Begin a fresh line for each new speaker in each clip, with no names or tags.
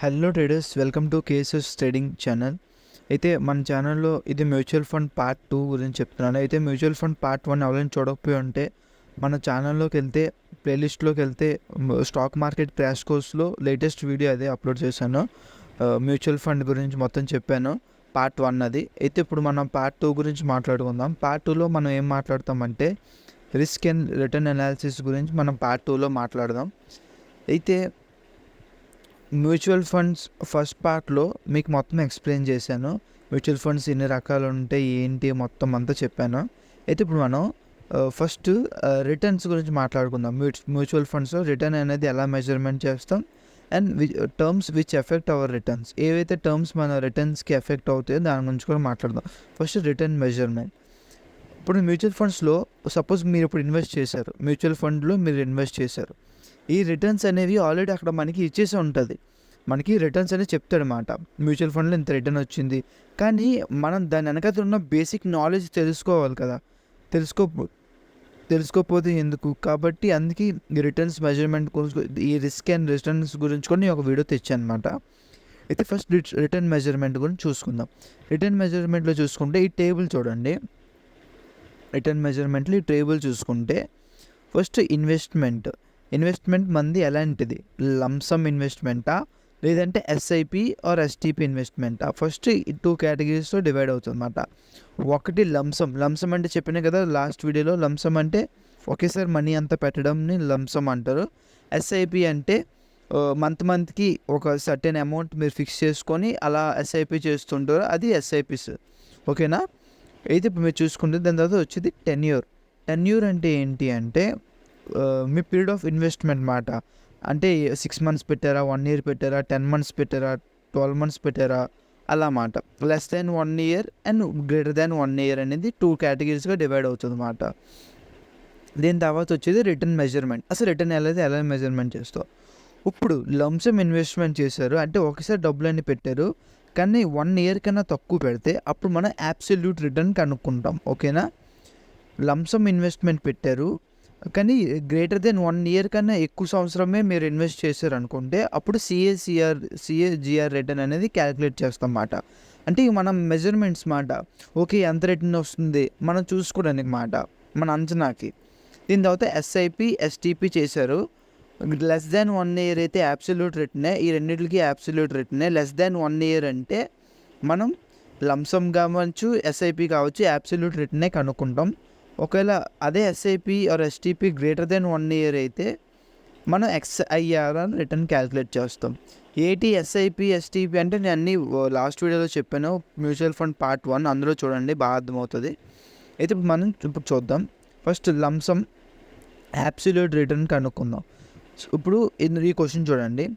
Hello traders, welcome to KSS trading channel. అయితే మన ఛానల్లో ఇది మ్యూచువల్ ఫండ్ పార్ట్ 2 గురించి చెప్తున్నాను. అయితే మ్యూచువల్ ఫండ్ పార్ట్ 1 ఎవరైనా చూడకపోయి ఉంటే మన ఛానల్లోకి వెళ్తే ప్లేలిస్ట్లోకి వెళ్తే స్టాక్ మార్కెట్ క్రాష్ కోర్స్లో లేటెస్ట్ వీడియో అదే అప్లోడ్ చేశాను. మ్యూచువల్ ఫండ్ గురించి మొత్తం చెప్పాను. పార్ట్ 1 అది. అయితే ఇప్పుడు మనం పార్ట్ 2 గురించి మాట్లాడుకుందాం. పార్ట్ 2లో మనం ఏం మాట్లాడతామంటే రిస్క్ అండ్ రిటర్న్ అనాలిసిస్ గురించి మనం పార్ట్ 2లో మాట్లాడదాం. అయితే మ్యూచువల్ ఫండ్స్ ఫస్ట్ పార్ట్లో మీకు మొత్తం ఎక్స్ప్లెయిన్ చేశాను. మ్యూచువల్ ఫండ్స్ ఎన్ని రకాలు ఉంటాయి ఏంటి మొత్తం అంతా చెప్పాను. అయితే ఇప్పుడు మనం ఫస్ట్ రిటర్న్స్ గురించి మాట్లాడుకుందాం. మ్యూచువల్ ఫండ్స్లో రిటర్న్ అనేది ఎలా మెజర్మెంట్ చేస్తాం and terms which affect our returns. ఏవైతే టర్మ్స్ మన రిటర్న్స్కి ఎఫెక్ట్ అవుతాయో దాని గురించి కూడా మాట్లాడదాం. First return measurement. ఇప్పుడు మ్యూచువల్ ఫండ్స్లో సపోజ్ మీరు ఇప్పుడు ఇన్వెస్ట్ చేశారు, మ్యూచువల్ ఫండ్లో మీరు ఇన్వెస్ట్ చేశారు. ఈ రిటర్న్స్ అనేవి ఆల్రెడీ అక్కడ మనకి ఇచ్చేసి ఉంటుంది. మనకి రిటర్న్స్ అనేది చెప్తాడనమాట. మ్యూచువల్ ఫండ్లో ఇంత రిటర్న్ వచ్చింది, కానీ మనం దాని వెనకాల ఉన్న బేసిక్ నాలెడ్జ్ తెలుసుకోవాలి కదా. తెలుసుకోకపోతే ఎందుకు? కాబట్టి అందుకే ఈ రిటర్న్స్ మెజర్మెంట్ గురించి, ఈ రిస్క్ అండ్ రిటర్న్స్ గురించి కూడా నేను ఒక వీడియో తెచ్చాను అనమాట. అయితే ఫస్ట్ రిటర్న్ మెజర్మెంట్ గురించి చూసుకుందాం. రిటర్న్ మెజర్మెంట్లో చూసుకుంటే ఈ టేబుల్ చూడండి. రిటర్న్ మెజర్మెంట్లో ఈ టేబుల్ చూసుకుంటే ఫస్ట్ ఇన్వెస్ట్మెంట్ మంది ఎలాంటిది? లంసమ్ ఇన్వెస్ట్మెంటా లేదంటే ఎస్ఐపి ఆర్ ఎస్టీపీ ఇన్వెస్ట్మెంటా? ఫస్ట్ ఈ 2 కేటగిరీస్లో డివైడ్ అవుతుంది అన్నమాట. ఒకటి లంసమ్ అంటే చెప్పినా కదా లాస్ట్ వీడియోలో. లంసమ్ అంటే ఒకేసారి మనీ అంతా పెట్టడంని లంసమ్ అంటారు. ఎస్ఐపి అంటే మంత్కి ఒక సర్టెన్ అమౌంట్ మీరు ఫిక్స్ చేసుకొని అలా ఎస్ఐపి చేస్తుంటారు, అది ఎస్ఐపిస్. ఓకేనా? అయితే ఇప్పుడు మీరు చూసుకుంటే దాని తర్వాత వచ్చేది టెన్యూర్ అంటే ఏంటి అంటే మీ పీరియడ్ ఆఫ్ ఇన్వెస్ట్మెంట్ మాట. అంటే 6 months పెట్టారా, 1 year పెట్టారా, 10 months పెట్టారా, 12 months పెట్టారా, అలా మాట. Less than 1 year and greater than 1 year అనేది 2 కేటగిరీస్గా డివైడ్ అవుతుంది అన్నమాట. దీని తర్వాత వచ్చేది రిటర్న్ మెజర్మెంట్. అసలు రిటర్న్ ఎలా మెజర్మెంట్ చేస్తావు? ఇప్పుడు లంసమ్ ఇన్వెస్ట్మెంట్ చేశారు అంటే ఒకసారి డబ్బులన్నీ పెట్టారు, కానీ 1 year కన్నా తక్కువ పెడితే అప్పుడు మనం అబ్సల్యూట్ రిటర్న్ కనుక్కుంటాం. ఓకేనా? లంసమ్ ఇన్వెస్ట్మెంట్ పెట్టారు కానీ గ్రేటర్ దెన్ 1 year కన్నా ఎక్కువ సంవత్సరమే మీరు ఇన్వెస్ట్ చేశారు అనుకుంటే అప్పుడు సిఏజిఆర్ రిటర్న్ అనేది క్యాలిక్యులేట్ చేస్తాం అన్నమాట. అంటే మనం మెజర్మెంట్స్ మాట. ఓకే, ఎంత రిటర్న్ వస్తుంది మనం చూసుకోవడానికి మాట, మన అంచనాకి. దీని తర్వాత ఎస్ఐపి ఎస్టీపీ చేశారు. లెస్ దాన్ 1 year అయితే అబ్సల్యూట్ రిటర్నే. ఈ రెండింటికి అబ్సల్యూట్ రిటర్నే. లెస్ దాన్ 1 year అంటే మనం లంసమ్ కావచ్చు ఎస్ఐపి కావచ్చు అబ్సల్యూట్ రిటర్నే కనుక్కుంటాం. ఒకవేళ అదే SIP or STP greater then 1 year అయితే మనం ఎక్స్ఐఆర్ అని రిటర్న్ క్యాలిక్యులేట్ చేస్తాం. ఏటి ఎస్ఐపి ఎస్టీపీ అంటే నేను అన్నీ లాస్ట్ వీడియోలో చెప్పాను. మ్యూచువల్ ఫండ్ పార్ట్ 1 అందులో చూడండి, బాగా అర్థమవుతుంది. అయితే మనం ఇప్పుడు చూద్దాం. ఫస్ట్ లంసమ్ అబ్సల్యూట్ రిటర్న్ కనుక్కుందాం. ఇప్పుడు ఈ క్వశ్చన్ చూడండి.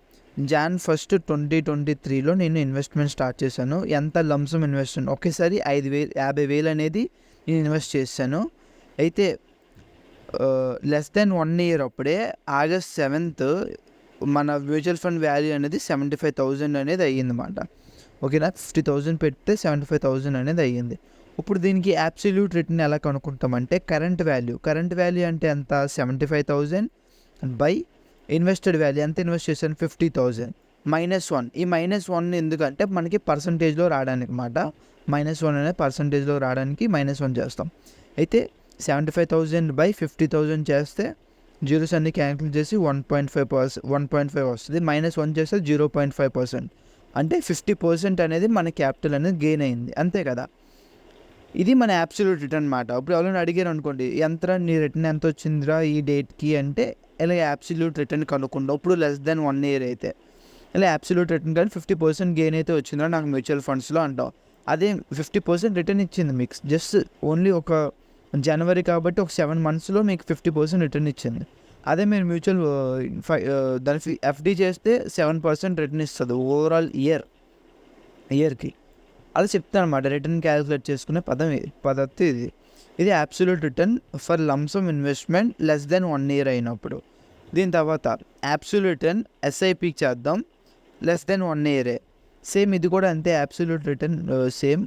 Jan 1, 2023లో నేను ఇన్వెస్ట్మెంట్ స్టార్ట్ చేశాను. ఎంత లంసమ్ ఇన్వెస్ట్మెంట్? ఒకేసారి 50,000 అనేది నేను ఇన్వెస్ట్ చేశాను. అయితే లెస్ దాన్ 1 year అప్పుడే August 7th మన మ్యూచువల్ ఫండ్ వాల్యూ అనేది 75,000 అనేది అయ్యిందన్నమాట. ఓకేనా? 50,000 పెడితే 75,000 అనేది అయ్యింది. ఇప్పుడు దీనికి అబ్సల్యూట్ రిటర్న్ ఎలా కనుక్కుంటామంటే కరెంట్ వాల్యూ అంటే ఎంత? 75,000 బై ఇన్వెస్టెడ్ వాల్యూ. ఎంత ఇన్వెస్ట్ చేశాను? 50,000 -1. ఈ -1 ఎందుకంటే మనకి పర్సంటేజ్లో రావడానికి మాట. -1 అనేది పర్సంటేజ్లో రావడానికి -1 చేస్తాం. అయితే 75,000 బై 50,000 చేస్తే జీరోస్ అన్ని క్యాన్సిల్ చేసి 1.5 వస్తుంది. -1 చేస్తే 0.5%. అంటే 50% అనేది మన క్యాపిటల్ అనేది గెయిన్ అయింది, అంతే కదా. ఇది మన అబ్సల్యూట్ రిటర్న్ మాట. ఇప్పుడు ఎవరైనా అడిగారు అనుకోండి, నీ రిటర్న్ ఎంత వచ్చిందిరా ఈ డేట్కి అంటే ఇలా అబ్సల్యూట్ రిటర్న్ కనుక్కుంటాం. ఇప్పుడు లెస్ దాన్ 1 year అయితే ఇలా అబ్సల్యూట్ రిటర్న్ కానీ 50% గెయిన్ అయితే వచ్చిందిరా నాకు మ్యూచువల్ ఫండ్స్లో అంటాం. అదే 50% రిటర్న్ ఇచ్చింది మీకు. జస్ట్ ఓన్లీ ఒక జనవరి కాబట్టి ఒక 7 monthsలో మీకు 50% రిటర్న్ ఇచ్చింది. అదే మీరు మ్యూచువల్ దాని ఎఫ్డి చేస్తే 7% రిటర్న్ ఇస్తుంది ఓవరాల్ ఇయర్కి. అలా చెప్తాను అనమాట. రిటర్న్ క్యాలిక్యులేట్ చేసుకునే పద్ధతి ఇది. ఇది absolute return for lump sum investment less then 1 year అయినప్పుడు. దీని తర్వాత అబ్సల్యూట్ రిటర్న్ ఎస్ఐపికి చేద్దాం. లెస్ దెన్ 1 year సేమ్ ఇది కూడా అంతే. Absolute return same.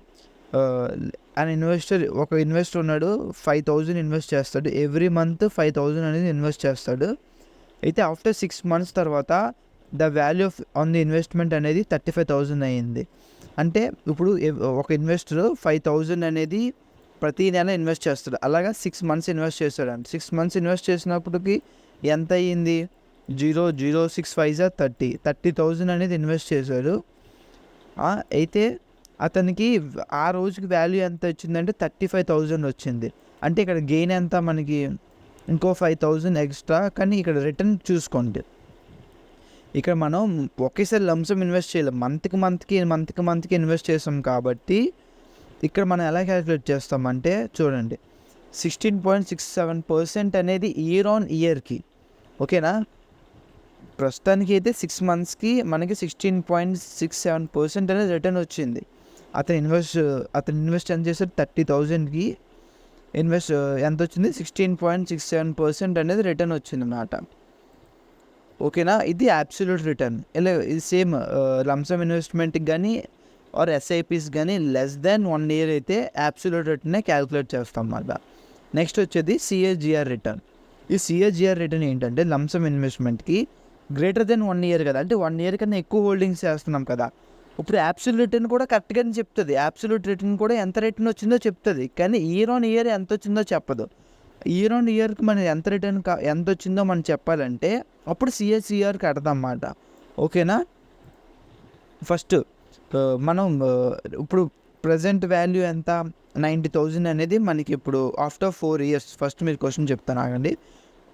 ఒక ఇన్వెస్టర్ ఉన్నాడు, 5,000 ఇన్వెస్ట్ చేస్తాడు. ఎవ్రీ మంత్ 5,000 అనేది ఇన్వెస్ట్ చేస్తాడు. అయితే ఆఫ్టర్ 6 months తర్వాత the value of on the investment అనేది 35,000 అయ్యింది. అంటే ఇప్పుడు ఒక ఇన్వెస్టర్ 5,000 అనేది ప్రతి నెల ఇన్వెస్ట్ చేస్తాడు. అలాగా 6 మంత్స్ ఇన్వెస్ట్ చేస్తాడంట. 6 మంత్స్ ఇన్వెస్ట్ చేసినప్పటికి ఎంత అయ్యింది? 0.065 30,000 అనేది ఇన్వెస్ట్ చేశాడు. అయితే అతనికి ఆ రోజుకి వాల్యూ ఎంత వచ్చిందంటే 35,000 వచ్చింది. అంటే ఇక్కడ గెయిన్ ఎంత మనకి? ఇంకో 5,000 ఎక్స్ట్రా. కానీ ఇక్కడ రిటర్న్ చూసుకోండి, ఇక్కడ మనం ఒకేసారి లంసమ్ ఇన్వెస్ట్ చేయలేం. మంత్కి ఇన్వెస్ట్ చేస్తాం కాబట్టి ఇక్కడ మనం ఎలా క్యాలిక్యులేట్ చేస్తామంటే చూడండి, 16.67% అనేది ఇయర్ ఆన్ ఇయర్కి. ఓకేనా? ప్రస్తుతానికి అయితే 6 మంత్స్కి మనకి 16.67% అనేది రిటర్న్ వచ్చింది. అతను ఇన్వెస్ట్ ఎంత చేశాడు? 30,000కి ఇన్వెస్ట్ ఎంత వచ్చింది? 16.67% అనేది రిటర్న్ వచ్చింది అన్నమాట. ఓకేనా? ఇది అబ్సల్యూట్ రిటర్న్. ఇలా ఇది సేమ్ లంసమ్ ఇన్వెస్ట్మెంట్కి కానీ ఆర్ ఎస్ఐపిస్ కానీ లెస్ దాన్ 1 year అయితే అబ్సల్యూట్ రిటర్నే క్యాలిక్యులేట్ చేస్తాం అన్నమాట. నెక్స్ట్ వచ్చేది సిఏజిఆర్ రిటర్న్. ఈ సిఏజిఆర్ రిటర్న్ ఏంటంటే లంసమ్ ఇన్వెస్ట్మెంట్కి గ్రేటర్ దెన్ 1 year కదా, అంటే 1 year కన్నా ఎక్కువ హోల్డింగ్స్ చేస్తున్నాం కదా. ఇప్పుడు అబ్సల్యూట్ రిటర్న్ కూడా కరెక్ట్గానే చెప్తుంది. అబ్సల్యూట్ రిటర్న్ కూడా ఎంత రిటర్న్ వచ్చిందో చెప్తుంది, కానీ ఇయర్ ఆన్ ఇయర్ ఎంత వచ్చిందో చెప్పదు. ఇయర్ ఆన్ ఇయర్కి మనం ఎంత రిటర్న్ ఎంత వచ్చిందో మనం చెప్పాలంటే అప్పుడు సిఏజిఆర్ కడతాం అన్నమాట. ఓకేనా? ఫస్ట్ మనం ఇప్పుడు ప్రజెంట్ వాల్యూ ఎంత? 90,000 అనేది మనకి ఇప్పుడు ఆఫ్టర్ 4 years. ఫస్ట్ మీరు క్వశ్చన్ చెప్తాను ఆగండి.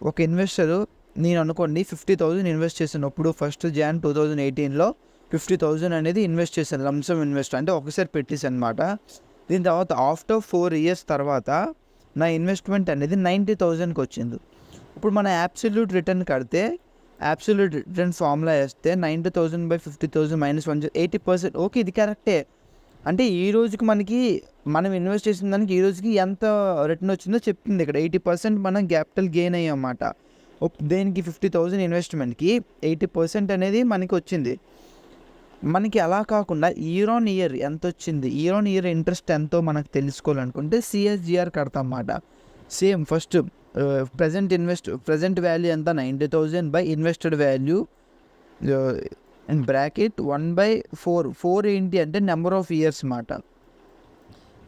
ఒక ఇన్వెస్టరు నేను అనుకోండి 50,000 ఇన్వెస్ట్ చేసినప్పుడు 1st Jan 2018లో 50,000 అనేది ఇన్వెస్ట్ చేశాను. లంసమ్ ఇన్వెస్ట్ అంటే ఒకసారి పెట్టేసాను అనమాట. దీని తర్వాత ఆఫ్టర్ 4 years తర్వాత నా ఇన్వెస్ట్మెంట్ అనేది 90,000కి వచ్చింది. ఇప్పుడు మన అబ్సల్యూట్ రిటర్న్ కడితే అబ్సల్యూట్ రిటర్న్ ఫార్ములా వేస్తే 90,000 బై 50,000 మైనస్ 80%. ఓకే, ఇది కరెక్టే. అంటే ఈ రోజుకి మనం ఇన్వెస్ట్ చేసిన దానికి ఈ రోజుకి ఎంత రిటర్న్ వచ్చిందో చెప్తుంది. ఇక్కడ 80% మనం క్యాపిటల్ గెయిన్ అయ్యామన్నమాట. దేనికి? 50,000 ఇన్వెస్ట్మెంట్కి 80% అనేది మనకి వచ్చింది. మనకి అలా కాకుండా ఇయర్ ఆన్ ఇయర్ ఎంత వచ్చింది, ఇయర్ ఆన్ ఇయర్ ఇంట్రెస్ట్ ఎంతో మనకు తెలుసుకోవాలనుకుంటే సిఎస్జిఆర్ కడతాం అన్నమాట. సేమ్ ఫస్ట్ ప్రజెంట్ వాల్యూ ఎంత? 90,000 by invested value in bracket 1/4. 4 ఏంటి అంటే నెంబర్ ఆఫ్ ఇయర్స్ మాట.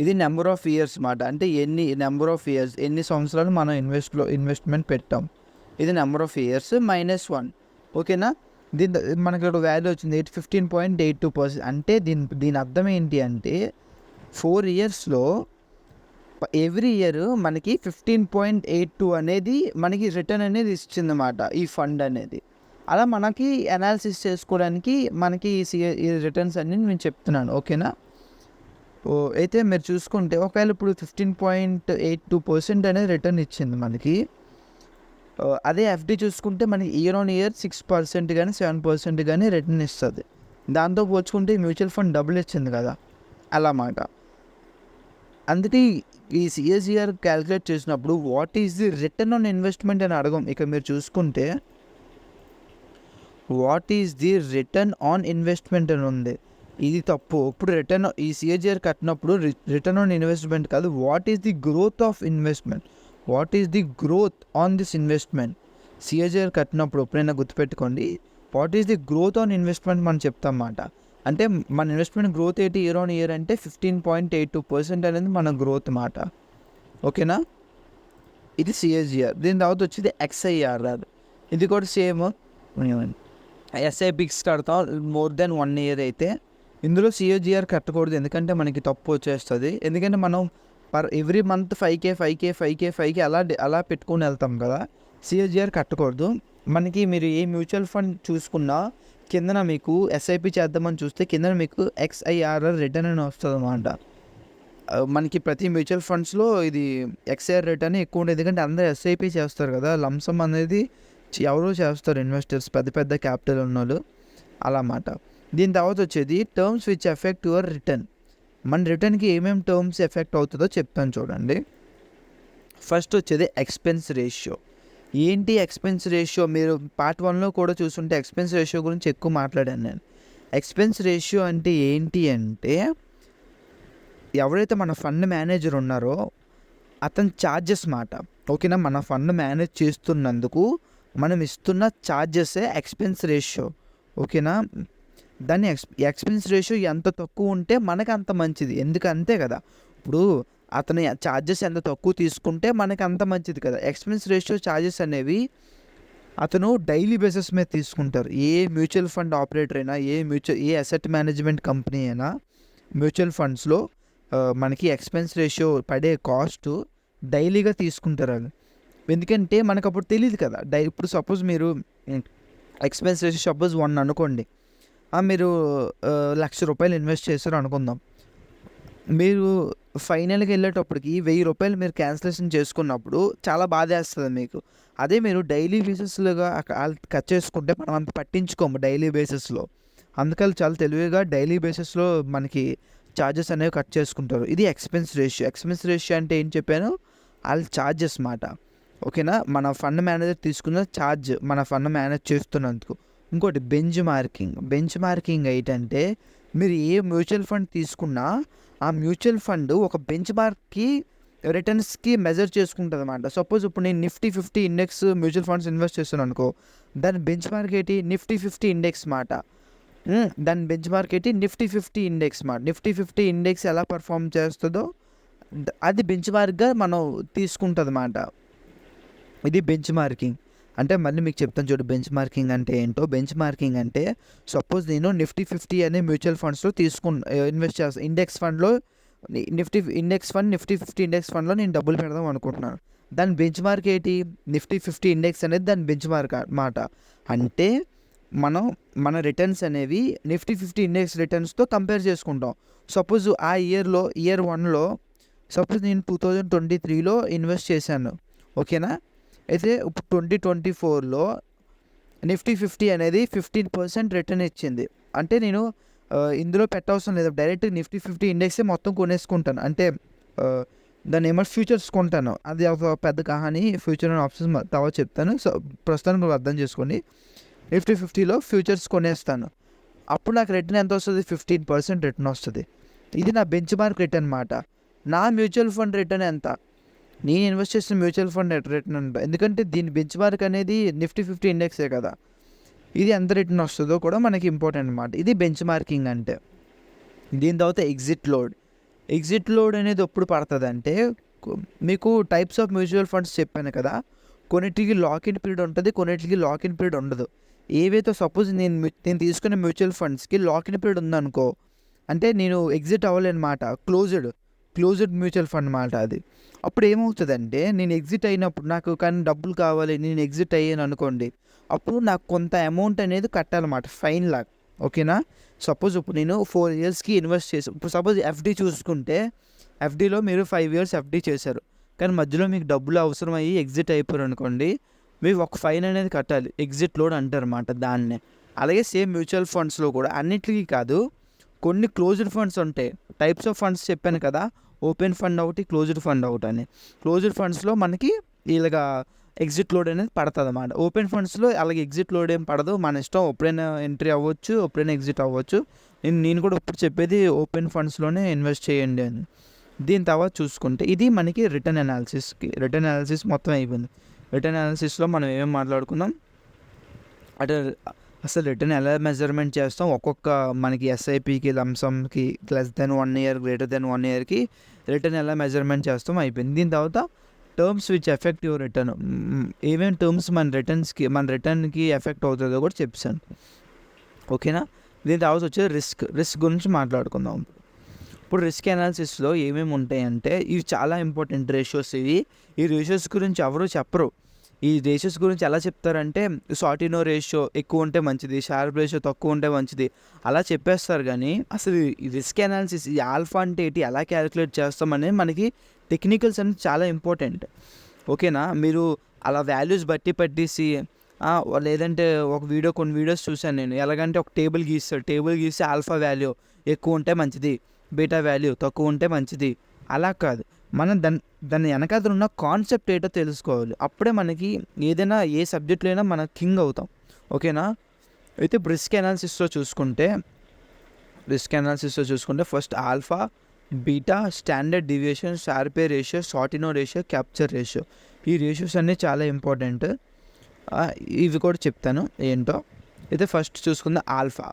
ఇది నెంబర్ ఆఫ్ ఇయర్స్ మాట. అంటే నెంబర్ ఆఫ్ ఇయర్స్, ఎన్ని సంవత్సరాలు మనం ఇన్వెస్ట్మెంట్ పెట్టాం. ఇది నెంబర్ ఆఫ్ ఇయర్స్ -1. ఓకేనా? మనకి ఇక్కడ వాల్యూ వచ్చింది 15.82%. అంటే దీని అర్థం ఏంటి అంటే 4 yearsలో ఎవ్రీ ఇయర్ మనకి 15.82 అనేది మనకి రిటర్న్ అనేది ఇచ్చిందన్నమాట ఈ ఫండ్ అనేది. అలా మనకి అనాలిసిస్ చేసుకోవడానికి మనకి ఈ రిటర్న్స్ అన్ని నేను చెప్తున్నాను. ఓకేనా? అయితే మీరు చూసుకుంటే ఒకవేళ ఇప్పుడు 15.82% అనేది రిటర్న్ ఇచ్చింది మనకి. అదే ఎఫ్డి చూసుకుంటే మనకి ఇయర్ ఆన్ ఇయర్ 6% కానీ 7% కానీ రిటర్న్ ఇస్తుంది. దాంతో పోల్చుకుంటే మ్యూచువల్ ఫండ్ డబుల్ ఇచ్చింది కదా, అలా మాట. అందుకే ఈ సిఎస్జిఆర్ క్యాలిక్యులేట్ చేసినప్పుడు what is the return on investment అని అడగం. ఇక మీరు చూసుకుంటే what is the return on investment అని ఉంది. ఇది తప్పు. ఇప్పుడు ఈ సిఎస్జిఆర్ కట్టినప్పుడు రిటర్న్ ఆన్ ఇన్వెస్ట్మెంట్ కాదు, what is the growth of investment, what is the growth on this investment. CSGR కట్టినప్పుడు ఎప్పుడైనా గుర్తుపెట్టుకోండి, what is the growth on investment మనం చెప్తాం అన్నమాట. అంటే మన ఇన్వెస్ట్మెంట్ గ్రోత్ ఏంటి ఇయర్ ఆన్ ఇయర్ అంటే 15.82% అనేది మన గ్రోత్ మాట. ఓకేనా? ఇది సిఎస్జిఆర్. దీని తర్వాత వచ్చేది XIRR. ఇది కూడా సేమ్. ఎస్ఐపిక్స్ కడతాం మోర్ దెన్ 1 year అయితే. ఇందులో సిఎస్జిఆర్ కట్టకూడదు, ఎందుకంటే మనకి తప్పు వచ్చేస్తుంది. ఎందుకంటే మనం ఎవ్రీ మంత్ 5K అలా పెట్టుకొని వెళ్తాం కదా. సిఎస్జిఆర్ కట్టకూడదు. మనకి మీరు ఏ మ్యూచువల్ ఫండ్ చూసుకున్నా కిందన మీకు ఎస్ఐపి చేద్దామని చూస్తే కిందన మీకు XIRR రిటర్న్ అని వస్తుంది అన్నమాట. మనకి ప్రతి మ్యూచువల్ ఫండ్స్లో ఇది XIRR రిటర్న్ ఎక్కువ ఉంటుంది, ఎందుకంటే అందరూ ఎస్ఐపి చేస్తారు కదా. లంసమ్ అనేది ఎవరో చేస్తారు, ఇన్వెస్టర్స్, పెద్ద క్యాపిటల్ ఉన్నోళ్ళు, అలా మాట. దీని తర్వాత వచ్చేది terms which effect your return. మన రిటర్న్కి ఏమేమి టర్మ్స్ ఎఫెక్ట్ అవుతుందో చెప్తాను చూడండి. ఫస్ట్ వచ్చేది ఎక్స్పెన్స్ రేషియో. ఏంటి ఎక్స్పెన్స్ రేషియో? మీరు పార్ట్ 1లో కూడా చూస్తుంటే ఎక్స్పెన్స్ రేషియో గురించి ఎక్కువ మాట్లాడాను నేను. ఎక్స్పెన్స్ రేషియో అంటే ఏంటి అంటే ఎవరైతే మన ఫండ్ మేనేజర్ ఉన్నారో అతని ఛార్జెస్ మాట. ఓకేనా? మన ఫండ్ మేనేజ్ చేస్తున్నందుకు మనం ఇస్తున్న ఛార్జెసే ఎక్స్పెన్స్ రేషియో. ఓకేనా. దాన్ని ఎక్స్‌పెన్స్ రేషియో ఎంత తక్కువ ఉంటే మనకు అంత మంచిది. అంతే కదా. ఇప్పుడు అతని చార్జెస్ ఎంత తక్కువ తీసుకుంటే మనకు అంత మంచిది కదా. ఎక్స్‌పెన్స్ రేషియో చార్జెస్ అనేవి అతను డైలీ బేసిస్ మీద తీసుకుంటారు. ఏ మ్యూచువల్ ఫండ్ ఆపరేటర్ అయినా, ఏ అసెట్ మేనేజ్మెంట్ కంపెనీ అయినా మ్యూచువల్ ఫండ్స్‌లో మనకి ఎక్స్‌పెన్స్ రేషియో పడే కాస్ట్ డైలీగా తీసుకుంటారు ఆళ్ళు. ఎందుకంటే మనకప్పుడు తెలీదు కదా. ఇప్పుడు సపోజ్ మీరు ఎక్స్‌పెన్స్ రేషియో సపోజ్ 1 అనుకోండి. మీరు రూ. 1,00,000 ఇన్వెస్ట్ చేశారు అనుకుందాం. మీరు ఫైనల్‌గా ఎళ్ళేటప్పటికి రూ. 1,000 మీరు క్యాన్సిలేషన్ చేసుకున్నప్పుడు చాలా బాధేస్తది మీకు. అదే మీరు డైలీ బేసిస్‌లోగా ఆళ్ళు కట్ చేసుకుంటే మనం అంత పట్టించుకోము డైలీ బేసిస్‌లో. అందుకని చాలా తెలివిగా డైలీ బేసిస్‌లో మనకి చార్జెస్ అనేవి కట్ చేసుకుంటారు. ఇది ఎక్స్‌పెన్స్ రేషియో. ఎక్స్‌పెన్స్ రేషియో అంటే ఏం చెప్పాను? ఆళ్ళ చార్జెస్ మాట. ఓకేనా. మన ఫండ్ మేనేజర్ తీసుకున్న చార్జ్ మన ఫండ్ మేనేజ్ చేస్తున్నందుకు. ఇంకోటి బెంచ్ మార్కింగ్ ఏంటంటే మీరు ఏ మ్యూచువల్ ఫండ్ తీసుకున్నా ఆ మ్యూచువల్ ఫండ్ ఒక బెంచ్ మార్క్‌కి రిటర్న్స్‌కి మెజర్ చేసుకుంటదన్నమాట. సపోజ్ ఇప్పుడు నేను Nifty 50 index mutual funds invest చేశాననుకో, దాని బెంచ్ మార్క్ ఏంటి? నిఫ్టీ 50 ఇండెక్స్ మాట. దాని బెంచ్ మార్క్ ఏంటి? నిఫ్టీ 50 ఇండెక్స్ మాట. నిఫ్టీ 50 ఇండెక్స్ ఎలా పెర్ఫార్మ్ చేస్తదో అది బెంచ్ మార్క్‌గా మనం తీసుకుంటదన్నమాట. ఇది బెంచ్ మార్కింగ్. అంటే మళ్ళీ మీకు చెప్తాను చూడు బెంచ్ మార్కింగ్ అంటే ఏంటో. బెంచ్ మార్కింగ్ అంటే సపోజ్ నేను నిఫ్టీ 50 అనే మ్యూచువల్ ఫండ్స్‌లో ఇన్వెస్ట్ చేస్తాను. ఇండెక్స్ ఫండ్‌లో నిఫ్టీ 50 ఇండెక్స్ ఫండ్‌లో నేను డబ్బులు పెడదాం అనుకుంటున్నాను. దాని బెంచ్ మార్క్ ఏంటి? నిఫ్టీ 50 ఇండెక్స్ అనేది దాని బెంచ్ మార్క్ మాట. అంటే మన రిటర్న్స్ అనేవి నిఫ్టీ 50 ఇండెక్స్ రిటర్న్స్‌తో కంపేర్ చేసుకుంటాం. సపోజ్ ఆ ఇయర్ 1లో సపోజ్ నేను 2023లో ఇన్వెస్ట్ చేశాను. ఓకేనా. అయితే ఇప్పుడు 2024లో నిఫ్టీ 50 అనేది 15% రిటర్న్ ఇచ్చింది. అంటే నేను ఇందులో పెట్టవసరం లేదు. డైరెక్ట్ నిఫ్టీ 50 ఇండెక్సే మొత్తం కొనేసుకుంటాను. అంటే దాన్నేమో ఫ్యూచర్స్ కొంటాను. అది ఒక పెద్ద కహాని. ఫ్యూచర్ అండ్ ఆప్షన్స్ తర్వాత చెప్తాను. సో, ప్రస్తుతానికి మీరు అర్థం చేసుకోండి. నిఫ్టీ 50లో ఫ్యూచర్స్ కొనేస్తాను. అప్పుడు నాకు రిటర్న్ ఎంత వస్తది? 15% రిటర్న్ వస్తది. ఇది నా బెంచ్ మార్క్ రిటర్న్ మాట. నా మ్యూచువల్ ఫండ్ రిటర్న్ ఎంత? నేను ఇన్వెస్ట్ చేసిన మ్యూచువల్ ఫండ్ రిటర్న్ ఎంత? ఎందుకంటే దీని బెంచ్ మార్క్ అనేది నిఫ్టీ 50 ఇండెక్సే కదా. ఇది ఎంత రిటర్న్ వస్తుందో కూడా మనకి ఇంపార్టెంట్ అనమాట. ఇది బెంచ్ మార్కింగ్ అంటే. దీని తర్వాత ఎగ్జిట్ లోడ్ అనేది ఎప్పుడు పడుతుందంటే మీకు టైప్స్ ఆఫ్ మ్యూచువల్ ఫండ్స్ చెప్పాను కదా. కొన్నిటికి లాక్ ఇన్ పీరియడ్ ఉంటుంది, కొన్నిటికి లాక్ ఇన్ పీరియడ్ ఉండదు. ఏవైతే సపోజ్ నేను తీసుకునే మ్యూచువల్ ఫండ్స్కి లాక్ ఇన్ పీరియడ్ ఉందనుకో, అంటే నేను ఎగ్జిట్ అవ్వలేనమాట. క్లోజ్డ్ మ్యూచువల్ ఫండ్ మాట అది. అప్పుడు ఏమవుతుందంటే నేను ఎగ్జిట్ అయినప్పుడు నాకు కానీ డబ్బులు కావాలి, నేను ఎగ్జిట్ అయ్యాను అనుకోండి, అప్పుడు నాకు కొంత అమౌంట్ అనేది కట్టాలన్నమాట ఫైన్ లాగా. ఓకేనా. సపోజ్ ఇప్పుడు నేను 4 ఇయర్స్కి ఇన్వెస్ట్ చేసాను. ఇప్పుడు సపోజ్ ఎఫ్డి చూసుకుంటే ఎఫ్డిలో మీరు 5 ఇయర్స్ ఎఫ్డి చేశారు. కానీ మధ్యలో మీకు డబ్బులు అవసరం అయ్యి ఎగ్జిట్ అయిపోయారు అనుకోండి, మీరు ఒక ఫైన్ అనేది కట్టాలి. ఎగ్జిట్ లోడ్ అంటారు అన్నమాట దాన్నే. అలాగే సేమ్ మ్యూచువల్ ఫండ్స్లో కూడా అన్నిటికీ కాదు, కొన్ని క్లోజ్డ్ ఫండ్స్ ఉంటాయి. టైప్స్ ఆఫ్ ఫండ్స్ చెప్పాను కదా. ఓపెన్ ఫండ్ ఒకటి, క్లోజ్డ్ ఫండ్ ఒకటి అని. క్లోజ్డ్ ఫండ్స్లో మనకి ఇలాగా ఎగ్జిట్ లోడ్ అనేది పడుతుంది అన్నమాట. ఓపెన్ ఫండ్స్లో అలాగే ఎగ్జిట్ లోడ్ ఏం పడదు. మన ఇష్టం, ఎప్పుడైనా ఎంట్రీ అవ్వచ్చు, ఎప్పుడైనా ఎగ్జిట్ అవ్వచ్చు. నేను కూడా ఇప్పుడు చెప్పేది ఓపెన్ ఫండ్స్లోనే ఇన్వెస్ట్ చేయండి అని. దీని తర్వాత చూసుకుంటే ఇది మనకి రిటర్న్ అనాలిసిస్ మొత్తం అయిపోయింది. రిటర్న్ అనాలిసిస్లో మనం ఏమేమి మాట్లాడుకుందాం అంటే అసలు రిటర్న్ ఎలా మెజర్మెంట్ చేస్తాం, ఒక్కొక్క మనకి ఎస్ఐపికి, లంసమ్కి, less then 1 year, greater then 1 ఇయర్కి రిటర్న్ ఎలా మెజర్మెంట్ చేస్తాం అయిపోయింది. దీని తర్వాత terms which effect your return, ఏమేమి టర్మ్స్ మన రిటర్న్కి ఎఫెక్ట్ అవుతుందో కూడా చెప్పాను. ఓకేనా. దీని తర్వాత వచ్చి రిస్క్ గురించి మాట్లాడుకుందాం. ఇప్పుడు రిస్క్ అనాలిసిస్లో ఏమేమి ఉంటాయంటే ఇవి చాలా ఇంపార్టెంట్ రేషియోస్. ఈ రేషియోస్ గురించి ఎవరు చెప్పరు. ఈ రేషియోస్ గురించి ఎలా చెప్తారంటే సార్టినో రేషియో ఎక్కువ ఉంటే మంచిది, షార్ప్ రేషియో తక్కువ ఉంటే మంచిది అలా చెప్పేస్తారు. కానీ అసలు ఈ రిస్క్ అనాలిసిస్, ఈ ఆల్ఫా అంటే ఏంటి, ఎలా క్యాలిక్యులేట్ చేస్తామనేది మనకి టెక్నికల్స్ అనేది చాలా ఇంపార్టెంట్. ఓకేనా. మీరు అలా వాల్యూస్ పట్టేసి లేదంటే కొన్ని వీడియోస్ చూశాను నేను. ఎలాగంటే ఒక టేబుల్ గీస్తే ఆల్ఫా వాల్యూ ఎక్కువ ఉంటే మంచిది, బీటా వాల్యూ తక్కువ ఉంటే మంచిది. అలా కాదు, మనం దాని వెనకాల ఉన్న కాన్సెప్ట్ ఏంటో తెలుసుకోవాలి. అప్పుడే మనకి ఏదైనా ఏ సబ్జెక్ట్లో అయినా మనం కింగ్ అవుతాం. ఓకేనా. అయితే రిస్క్ అనాలిసిస్లో చూసుకుంటే first alpha, beta, standard deviation, Sharpe ratio, Sortino ratio, capture ratio. ఈ రేషియోస్ అన్నీ చాలా ఇంపార్టెంట్. ఇవి కూడా చెప్తాను ఏంటో. అయితే ఫస్ట్ చూసుకుందాం ఆల్ఫా.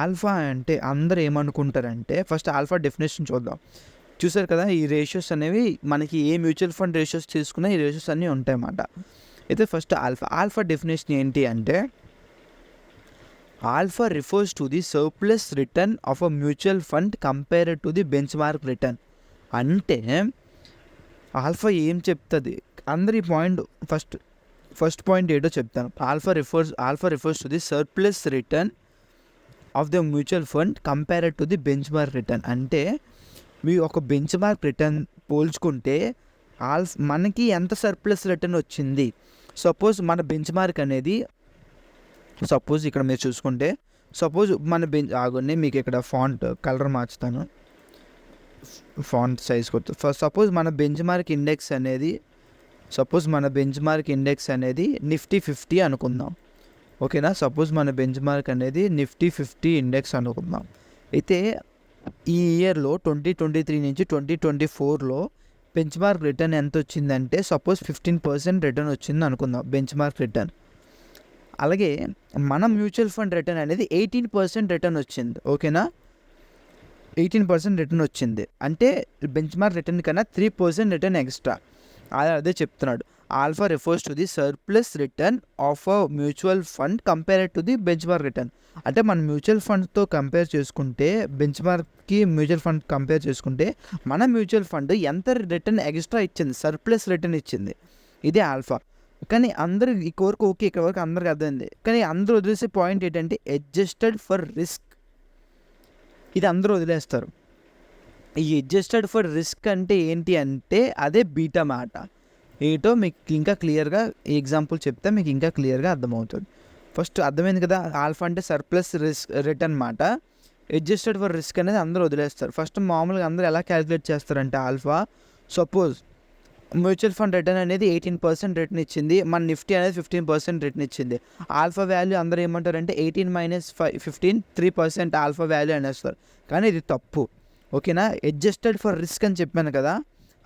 ఆల్ఫా అంటే అందరూ ఏమనుకుంటారంటే, ఫస్ట్ ఆల్ఫా డెఫినేషన్ చూద్దాం. చూసారు కదా, ఈ రేషియోస్ అనేవి మనకి ఏ మ్యూచువల్ ఫండ్ రేషియోస్ తీసుకున్నా ఈ రేషియోస్ అన్నీ ఉంటాయన్నమాట. అయితే ఫస్ట్ ఆల్ఫా డెఫినేషన్ ఏంటి అంటే, alpha refers to the surplus return of a mutual fund compared to the bench mark return. అంటే ఆల్ఫా ఏం చెప్తుంది, అందరి పాయింట్ ఫస్ట్ పాయింట్ ఏంటో చెప్తాను. Alpha refers to the surplus return of the mutual fund compared to the bench mark return. అంటే మీ ఒక bench mark return పోల్చుకుంటే మనకి ఎంత సర్ప్లస్ రిటర్న్ వచ్చింది. సపోజ్ మన బెంచ్ మార్క్ అనేది, సపోజ్ ఇక్కడ మీరు చూసుకుంటే, సపోజ్ మన ఆగుండి మీకు ఇక్కడ ఫాంట్ కలర్ మార్చుతాను, ఫాంట్ సైజ్ కొత్త. సపోజ్ మన బెంచ్ మార్క్ ఇండెక్స్ అనేది నిఫ్టీ 50 అనుకుందాం. ఓకేనా, సపోజ్ మన బెంచ్ మార్క్ అనేది నిఫ్టీ 50 ఇండెక్స్ అనుకుందాం. అయితే ఈ ఇయర్లో 2023 నుంచి 2024లో బెంచ్ మార్క్ రిటర్న్ ఎంత వచ్చిందంటే, సపోజ్ 15% రిటర్న్ వచ్చింది అనుకుందాం బెంచ్ మార్క్ రిటర్న్. అలాగే మన మ్యూచువల్ ఫండ్ రిటర్న్ అనేది 18% రిటర్న్ వచ్చింది. ఓకేనా, 18% రిటర్న్ వచ్చింది అంటే బెంచ్ మార్క్ రిటర్న్ కన్నా 3% రిటర్న్ ఎక్స్ట్రా. అదే చెప్తున్నాడు, alpha refers to the surplus return of a mutual fund compared to the bench mark return. అంటే మన మ్యూచువల్ ఫండ్తో కంపేర్ చేసుకుంటే, బెంచ్ మార్క్కి మ్యూచువల్ ఫండ్ కంపేర్ చేసుకుంటే మన మ్యూచువల్ ఫండ్ ఎంత రిటర్న్ ఎక్స్ట్రా ఇచ్చింది, సర్ప్లస్ రిటర్న్ ఇచ్చింది. ఇదే ఆల్ఫా. కానీ అందరూ ఇక్కడ వరకు అందరికి అర్థమైంది. కానీ అందరూ వదిలేసే పాయింట్ ఏంటంటే అడ్జస్టెడ్ ఫర్ రిస్క్. ఇది అందరూ వదిలేస్తారు. ఈ అడ్జస్టెడ్ ఫర్ రిస్క్ అంటే ఏంటి అంటే అదే బీటా మాట. ఏటో మీకు ఇంకా క్లియర్గా ఎగ్జాంపుల్ చెప్తే మీకు ఇంకా క్లియర్గా అర్థమవుతుంది. ఫస్ట్ అర్థమైంది కదా, ఆల్ఫా అంటే సర్ప్లస్ రిటర్న్ మాట. అడ్జస్టెడ్ ఫర్ రిస్క్ అనేది అందరూ వదిలేస్తారు. ఫస్ట్ మామూలుగా అందరూ ఎలా క్యాలిక్యులేట్ చేస్తారంటే, alpha suppose mutual fund return అనేది 18% రిటర్న్ ఇచ్చింది, మన నిఫ్టీ అనేది 15% రిటర్న్ ఇచ్చింది. ఆల్ఫా వాల్యూ అందరూ ఏమంటారంటే 18 - 15 3% ఆల్ఫా వాల్యూ అనేస్తారు. కానీ ఇది తప్పు. ఓకేనా, అడ్జస్టెడ్ ఫర్ రిస్క్ అని చెప్పాను కదా,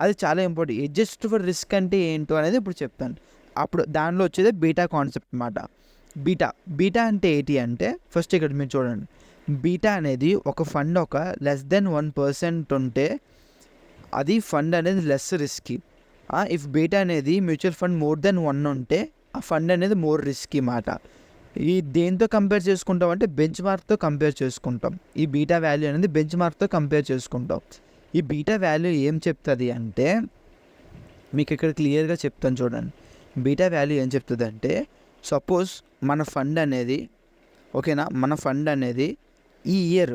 అది చాలా ఇంపార్టెంట్. అడ్జస్టెడ్ ఫర్ రిస్క్ అంటే ఏంటో అనేది ఇప్పుడు చెప్తాను. అప్పుడు దానిలో వచ్చేది బీటా కాన్సెప్ట్ అన్నమాట. బీటా అంటే ఏంటి అంటే, ఫస్ట్ ఇక్కడ మీరు చూడండి, బీటా అనేది ఒక ఫండ్ ఒక లెస్ దెన్ 1% ఉంటే అది ఫండ్ అనేది లెస్ రిస్కీ. ఇఫ్ బీటా అనేది మ్యూచువల్ ఫండ్ మోర్ దెన్ 1 ఉంటే ఆ ఫండ్ అనేది మోర్ రిస్కీ మాట. ఈ దేంతో కంపేర్ చేసుకుంటాం అంటే బెంచ్ మార్క్తో కంపేర్ చేసుకుంటాం. ఈ బీటా వాల్యూ అనేది బెంచ్ మార్క్తో కంపేర్ చేసుకుంటాం. ఈ బీటా వాల్యూ ఏం చెప్తుంది అంటే, మీకు ఇక్కడ క్లియర్గా చెప్తాను చూడండి. బీటా వాల్యూ ఏం చెప్తుంది అంటే, సపోజ్ మన ఫండ్ అనేది, ఓకేనా, మన ఫండ్ అనేది ఈ ఇయర్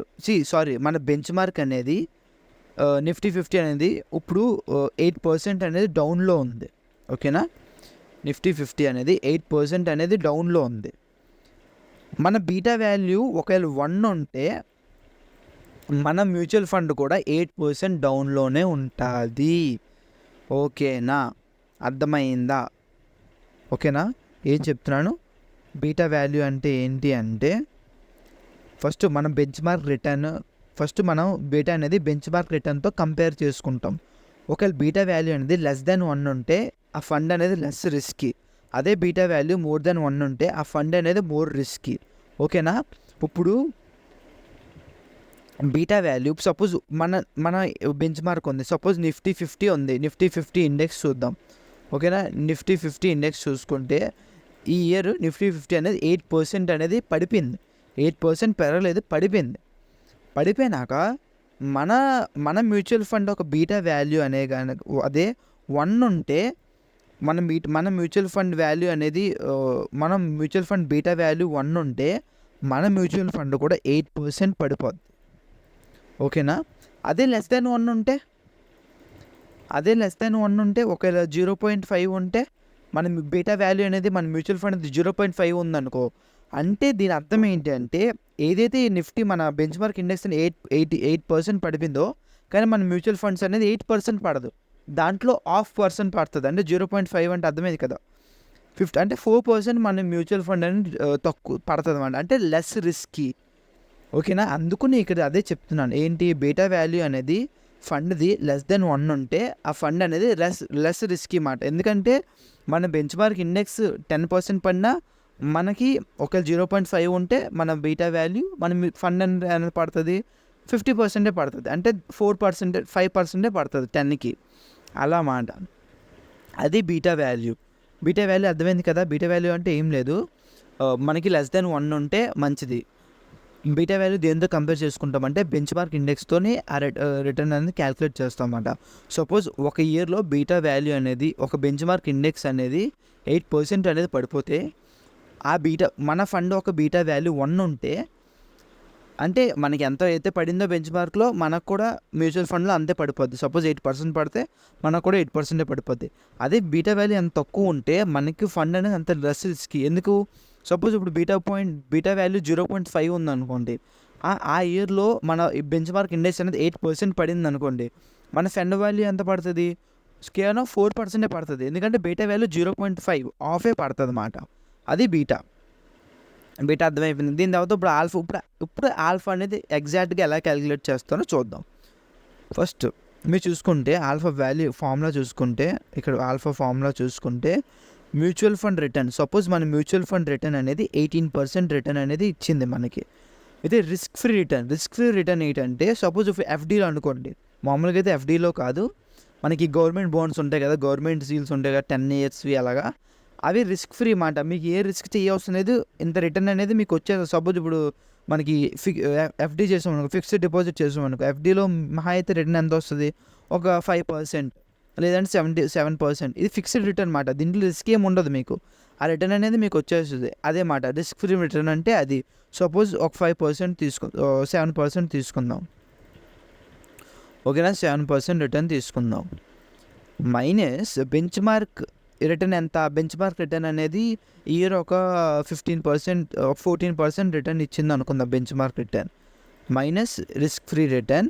మన బెంచ్ మార్క్ అనేది నిఫ్టీ 50 అనేది ఇప్పుడు 8% అనేది డౌన్లో ఉంది. ఓకేనా, నిఫ్టీ 50 అనేది 8% అనేది డౌన్లో ఉంది. మన బీటా వాల్యూ ఒకవేళ 1 ఉంటే మన మ్యూచువల్ ఫండ్ కూడా 8% డౌన్లోనే ఉంటుంది. ఓకేనా, అర్థమైందా? ఓకేనా, ఏం చెప్తున్నాను, బీటా వాల్యూ అంటే ఏంటి అంటే, ఫస్ట్ మనం బీటా అనేది బెంచ్ మార్క్ రిటర్న్తో కంపేర్ చేసుకుంటాం. ఒకవేళ బీటా వాల్యూ అనేది లెస్ దెన్ 1 ఉంటే ఆ ఫండ్ అనేది లెస్ రిస్కీ. అదే బీటా వాల్యూ మోర్ దెన్ 1 ఉంటే ఆ ఫండ్ అనేది మోర్ రిస్కీ. ఓకేనా, ఇప్పుడు బీటా వాల్యూ సపోజ్ మన బెంచ్ మార్క్ ఉంది, సపోజ్ నిఫ్టీ 50 ఉంది, నిఫ్టీ 50 ఇండెక్స్ చూద్దాం. ఓకేనా, నిఫ్టీ 50 ఇండెక్స్ చూసుకుంటే ఈ ఇయర్ నిఫ్టీ 50 అనేది 8% అనేది పడిపోయింది. 8% పెరగలేదు, పడిపోయినాక మన మ్యూచువల్ ఫండ్ ఒక బీటా వాల్యూ అనే అదే 1 ఉంటే మన మ్యూచువల్ ఫండ్ వాల్యూ అనేది మన మ్యూచువల్ ఫండ్ బీటా వాల్యూ 1 ఉంటే మన మ్యూచువల్ ఫండ్ కూడా 8% పడిపోద్ది. ఓకేనా, అదే లెస్ దెన్ 1 ఉంటే ఒకవేళ 0.5 ఉంటే మన బీటా వాల్యూ అనేది మన మ్యూచువల్ ఫండ్ 0.5 ఉందనుకో, అంటే దీని అర్థం ఏంటి అంటే, ఏదైతే ఈ నిఫ్టీ మన బెంచ్ మార్క్ ఇండెక్స్ 8% పడిపోయిందో, కానీ మన మ్యూచువల్ ఫండ్స్ అనేది 8% పడదు, దాంట్లో 0.5% పడుతుంది. అంటే 0.5 అంటే అర్థమైంది కదా, 50 అంటే 4% మన మ్యూచువల్ ఫండ్ అనేది తక్కువ పడుతుంది అన్నమాట, అంటే లెస్ రిస్కీ. ఓకేనా, అందుకు నేను ఇక్కడ అదే చెప్తున్నాను, ఏంటి, బీటా వాల్యూ అనేది ఫండ్ది లెస్ దెన్ 1 ఉంటే ఆ ఫండ్ అనేది లెస్ రిస్కీ మాట. ఎందుకంటే మన బెంచ్ మార్క్ ఇండెక్స్ 10% పడినా మనకి ఒక 0.5 ఉంటే మన బీటా వాల్యూ మన ఫండ్ అనేది పడుతుంది 50% పడుతుంది, అంటే 4% 5% పడుతుంది 10కి అలా మాట. అది బీటా వాల్యూ. బీటా వాల్యూ అర్థమైంది కదా. బీటా వాల్యూ అంటే ఏం లేదు, మనకి లెస్ దెన్ 1 ఉంటే మంచిది. బీటా వాల్యూ దేంతో కంపేర్ చేసుకుంటామంటే బెంచ్ మార్క్ ఇండెక్స్తోనే ఆ రిటర్న్ అనేది క్యాలిక్యులేట్ చేస్తామన్నమాట. సపోజ్ ఒక ఇయర్లో బీటా వాల్యూ అనేది ఒక బెంచ్ మార్క్ ఇండెక్స్ అనేది 8% అనేది పడిపోతే ఆ మన ఫండ్ ఒక బీటా వాల్యూ 1 ఉంటే, అంటే మనకి ఎంత అయితే పడిందో బెంచ్ మార్క్లో మనకు కూడా మ్యూచువల్ ఫండ్లో అంతే పడిపోద్ది. సపోజ్ 8% పడితే మనకు కూడా 8% పడిపోద్ది. అదే బీటా వాల్యూ ఎంత తక్కువ ఉంటే మనకి ఫండ్ అనేది అంత లెస్ రిస్కీ. ఎందుకు? సపోజ్ ఇప్పుడు బీటా వాల్యూ 0.5 ఉందనుకోండి, ఆ ఇయర్లో మన బెంచ్ మార్క్ ఇండెక్స్ అనేది 8% పడింది అనుకోండి, మన ఫండ్ వాల్యూ ఎంత పడుతుంది? కేవలం 4% పడుతుంది. ఎందుకంటే బీటా వాల్యూ 0.5 ఆఫే పడుతుంది అన్నమాట. అది బీటా అర్థమైపోయింది. దీని తర్వాత ఇప్పుడు ఆల్ఫా అనేది ఎగ్జాక్ట్గా ఎలా క్యాలిక్యులేట్ చేస్తారో చూద్దాం. ఫస్ట్ మీరు చూసుకుంటే ఆల్ఫా వాల్యూ ఫార్ములా చూసుకుంటే, ఇక్కడ ఆల్ఫా ఫార్ములా చూసుకుంటే మ్యూచువల్ ఫండ్ రిటర్న్, సపోజ్ మన మ్యూచువల్ ఫండ్ రిటర్న్ అనేది 18% రిటర్న్ అనేది ఇచ్చింది మనకి. అయితే రిస్క్ ఫ్రీ రిటర్న్ ఏంటంటే, సపోజ్ ఎఫ్డీలో అనుకోండి, మామూలుగా అయితే ఎఫ్డీలో కాదు, మనకి గవర్నమెంట్ బాండ్స్ ఉంటాయి కదా, గవర్నమెంట్ సీల్స్ ఉంటాయి కదా 10 yearsవి, అలాగా అవి రిస్క్ ఫ్రీ మాట. మీకు ఏ రిస్క్ చేయవలసిన లేదు, ఇంత రిటర్న్ అనేది మీకు వచ్చేది. సపోజ్ ఇప్పుడు మనకి ఎఫ్డీ చేసామనుకో, ఫిక్స్డ్ డిపాజిట్ చేసామనుకో, ఎఫ్డీలో మహా అయితే రిటర్న్ ఎంత వస్తుంది? ఒక 5% లేదంటే 7%. ఇది ఫిక్స్డ్ రిటర్న్ మాట. దీంట్లో రిస్క్ ఏమి ఉండదు మీకు, ఆ రిటర్న్ అనేది మీకు వచ్చేస్తుంది. అదే మాట రిస్క్ ఫ్రీ రిటర్న్ అంటే అది. సపోజ్ ఒక 7% తీసుకుందాం, ఓకేనా? 7% రిటర్న్ తీసుకుందాం. మైనస్ బెంచ్ మార్క్ రిటర్న్ ఎంత? బెంచ్ మార్క్ రిటర్న్ అనేది ఇయర్ ఒక 15% 14% రిటర్న్ ఇచ్చింది అనుకుందాం bench mark return, minus risk free return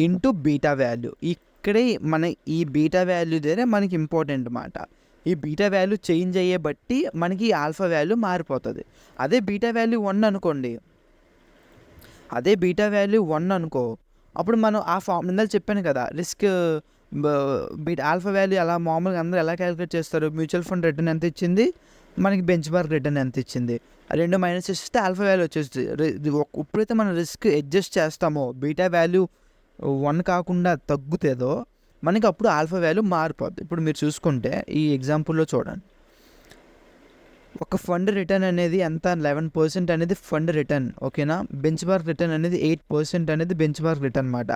into beta value. ఇక్కడే మన ఈ బీటా వాల్యూ దగ్గర మనకి ఇంపార్టెంట్ మాట. ఈ బీటా వాల్యూ చేంజ్ అయ్యే బట్టి మనకి ఆల్ఫా వాల్యూ మారిపోతుంది. అదే బీటా వాల్యూ 1 అనుకోండి, అప్పుడు మనం ఆ ఫార్ములా చెప్పాను కదా, రిస్క్ ఆల్ఫా వాల్యూ అలా మామూలుగా అందరూ ఎలా క్యాలిక్యులేట్ చేస్తారు? మ్యూచువల్ ఫండ్ రిటర్న్ ఎంత ఇచ్చింది, మనకి బెంచ్ మార్క్ రిటర్న్ ఎంత ఇచ్చింది, రెండు మైనస్ చేస్తే ఆల్ఫా వాల్యూ వచ్చేస్తుంది. ఎప్పుడైతే మనం రిస్క్ అడ్జస్ట్ చేస్తామో, బీటా వాల్యూ 1 కాకుండా తగ్గుతుందో, మనకి అప్పుడు ఆల్ఫా వాల్యూ మారిపోద్ది. ఇప్పుడు మీరు చూసుకుంటే ఈ ఎగ్జాంపుల్లో చూడండి, ఒక ఫండ్ రిటర్న్ అనేది ఎంత? 11% అనేది ఫండ్ రిటర్న్, ఓకేనా? బెంచ్ మార్క్ రిటర్న్ అనేది 8% అనేది బెంచ్ మార్క్ రిటర్న్ అన్నమాట.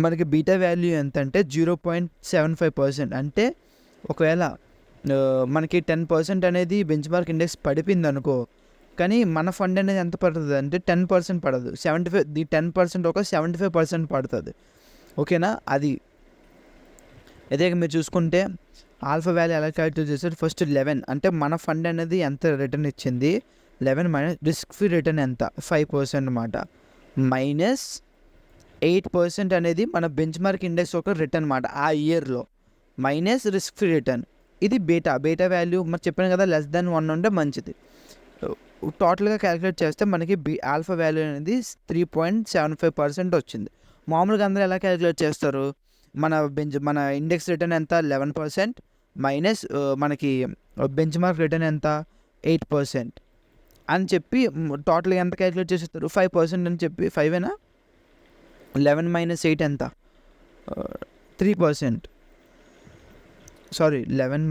మనకి బీటా వాల్యూ ఎంత అంటే 0.75%. అంటే ఒకవేళ మనకి 10% అనేది బెంచ్ మార్క్ ఇండెక్స్ పడిపోయింది అనుకో, కానీ మన ఫండ్ అనేది ఎంత పడుతుంది అంటే 10% పడదు, 10% ఒక 75% పడుతుంది, ఓకేనా? అది అదే మీరు చూసుకుంటే ఆల్ఫా వాల్యూ ఎలా క్యాలిక్యులేట్ చేస్తారు? ఫస్ట్ 11 అంటే మన ఫండ్ అనేది ఎంత రిటర్న్ ఇచ్చింది, 11 మైనస్ రిస్క్ ఫ్రీ రిటర్న్ ఎంత? 5% అన్నమాట, మైనస్ 8% అనేది మన బెంచ్ మార్క్ ఇండెక్స్ ఒక రిటర్న్ మాట ఆ ఇయర్లో, మైనస్ రిస్క్ ఫ్రీ రిటర్న్. ఇది బీటా వాల్యూ మరి చెప్పాను కదా, లెస్ దాన్ 1 ఉంటే మంచిది. టోటల్గా క్యాలిక్యులేట్ చేస్తే మనకి ఆల్ఫా వాల్యూ అనేది 3.75% వచ్చింది. మామూలుగా అందరూ ఎలా క్యాలిక్యులేట్ చేస్తారు? మన ఇండెక్స్ రిటర్న్ ఎంత? 11% మైనస్ మనకి బెంచ్ మార్క్ రిటర్న్ ఎంత? 8% అని చెప్పి టోటల్గా ఎంత క్యాలిక్యులేట్ చేస్తారు? 5% అని చెప్పి, 5ఏనా? 11 మైనస్ 8 ఎంత? 3%. 11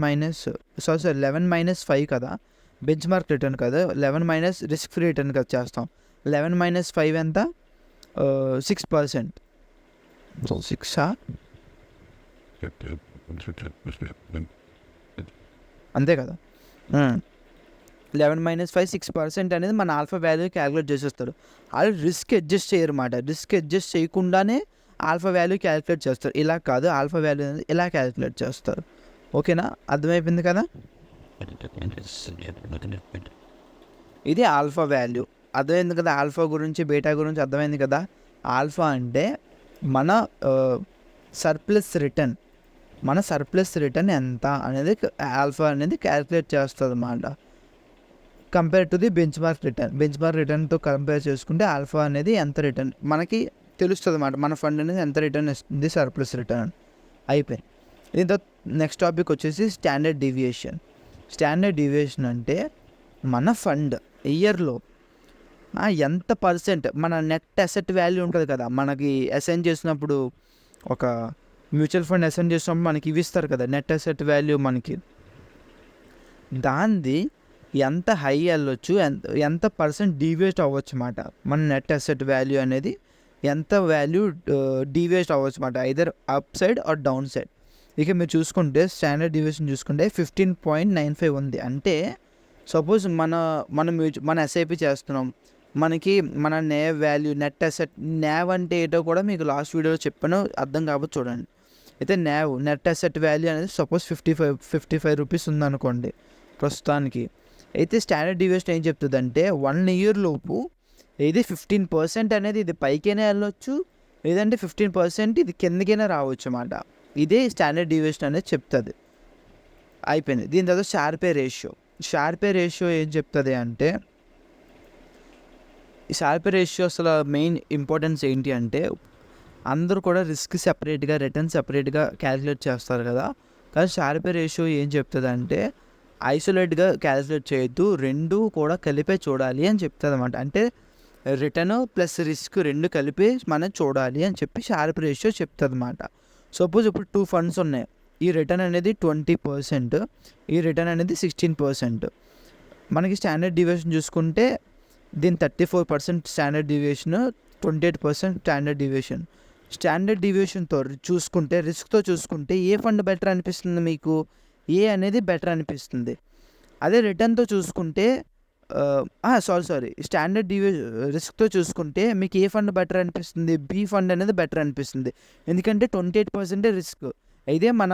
మైనస్ 5 కదా, బెంచ్ మార్క్ రిటర్న్ కదా, 11 మైనస్ రిస్క్ ఫ్రీ రిటర్న్ కదా చేస్తాం. 11 మైనస్ 5 ఎంత? 6%. 6 అంతే కదా. 11 మైనస్ 5 6% అనేది మన ఆల్ఫా వాల్యూ క్యాలిక్యులేట్ చేసేస్తారు. వాళ్ళు రిస్క్ అడ్జస్ట్ చేయరు అన్నమాట. రిస్క్ అడ్జస్ట్ చేయకుండానే ఆల్ఫా వాల్యూ క్యాలిక్యులేట్ చేస్తారు. ఇలా కాదు, ఆల్ఫా వాల్యూ అనేది ఇలా క్యాలిక్యులేట్ చేస్తారు, ఓకేనా? అర్థమైపోయింది కదా. ఇది ఆల్ఫా వాల్యూ అర్థమైంది కదా. ఆల్ఫా గురించి బీటా గురించి అర్థమైంది కదా. ఆల్ఫా అంటే మన సర్ప్లస్ రిటర్న్ ఎంత అనేది ఆల్ఫా అనేది క్యాలిక్యులేట్ చేస్తుంది అన్నమాట. Compare to the benchmark రిటర్న్తో కంపేర్ చేసుకుంటే ఆల్ఫా అనేది ఎంత రిటర్న్ మనకి తెలుస్తుంది అన్నమాట. మన ఫండ్ అనేది ఎంత రిటర్న్ ఇస్తుంది, సర్ప్లస్ రిటర్న్. అయిపోయింది. దీంతో నెక్స్ట్ టాపిక్ వచ్చేసి స్టాండర్డ్ డీవియేషన్. స్టాండర్డ్ డీవియేషన్ అంటే మన ఫండ్ ఇయర్లో ఎంత పర్సెంట్ మన నెట్ అసెట్ వాల్యూ ఉంటుంది కదా, మనకి అసైన్ చేసినప్పుడు ఒక మ్యూచువల్ ఫండ్ అసైన్ చేసినప్పుడు మనకి ఇవి ఇస్తారు కదా నెట్ అసెట్ వాల్యూ, మనకి దాన్ని ఎంత హై వెళ్ళొచ్చు, ఎంత పర్సెంట్ డీవియేట్ అవ్వచ్చు అన్నమాట. మన నెట్ అసెట్ వాల్యూ అనేది ఎంత వాల్యూ డీవియేట్ అవ్వచ్చు అన్నమాట, either upside or downside. ఇక మీరు చూసుకుంటే స్టాండర్డ్ డీవియేషన్ చూసుకుంటే 15.95 ఉంది. అంటే సపోజ్ మన ఎస్ఐపి చేస్తున్నాం, మనకి మన నేవ్ వాల్యూ నెట్ అసెట్, నేవ్ అంటే ఏంటో కూడా మీకు లాస్ట్ వీడియోలో చెప్పాను, అర్థం కాబట్టి చూడండి. అయితే నెట్ అసెట్ వాల్యూ అనేది సపోజ్ 55 రూపీస్ ఉందనుకోండి ప్రస్తుతానికి. అయితే స్టాండర్డ్ డీవియేషన్ ఏం చెప్తుంది అంటే 1 year లోపు ఇది 15% అనేది ఇది పైకైనా వెళ్ళొచ్చు, లేదంటే 15% ఇది కిందకైనా రావచ్చు అన్నమాట. ఇదే స్టాండర్డ్ డీవియేషన్ అనేది చెప్తుంది. అయిపోయింది. దీని తర్వాత షార్పే రేషియో ఏం చెప్తుంది అంటే, ఈ షార్పే రేషియో అసలు మెయిన్ ఇంపార్టెన్స్ ఏంటి అంటే, అందరూ కూడా రిస్క్ సెపరేట్గా రిటర్న్ సెపరేట్గా క్యాలిక్యులేట్ చేస్తారు కదా, కానీ షార్పే రేషియో ఏం చెప్తుంది అంటే ఐసోలేట్గా క్యాలిక్యులేట్ చేయొద్దు, రెండు కూడా కలిపే చూడాలి అని చెప్తుంది అన్నమాట. అంటే రిటర్న్ ప్లస్ రిస్క్ రెండు కలిపి మనం చూడాలి అని చెప్పి షార్ప్ రేషియో చెప్తుంది అన్నమాట. సపోజ్ ఇప్పుడు 2 funds ఉన్నాయి, ఈ రిటర్న్ అనేది 20%, ఈ రిటర్న్ అనేది 16%. మనకి స్టాండర్డ్ డీవియేషన్ చూసుకుంటే దీని 34% స్టాండర్డ్ డీవియేషన్, 28% స్టాండర్డ్ డీవియేషన్తో చూసుకుంటే, రిస్క్తో చూసుకుంటే ఏ ఫండ్ బెటర్ అనిపిస్తుంది మీకు? ఏ అనేది బెటర్ అనిపిస్తుంది. అదే రిటర్న్తో చూసుకుంటే స్టాండర్డ్ రిస్క్తో చూసుకుంటే మీకు ఏ ఫండ్ బెటర్ అనిపిస్తుంది? బి ఫండ్ అనేది బెటర్ అనిపిస్తుంది. ఎందుకంటే 28% రిస్క్, అయితే మన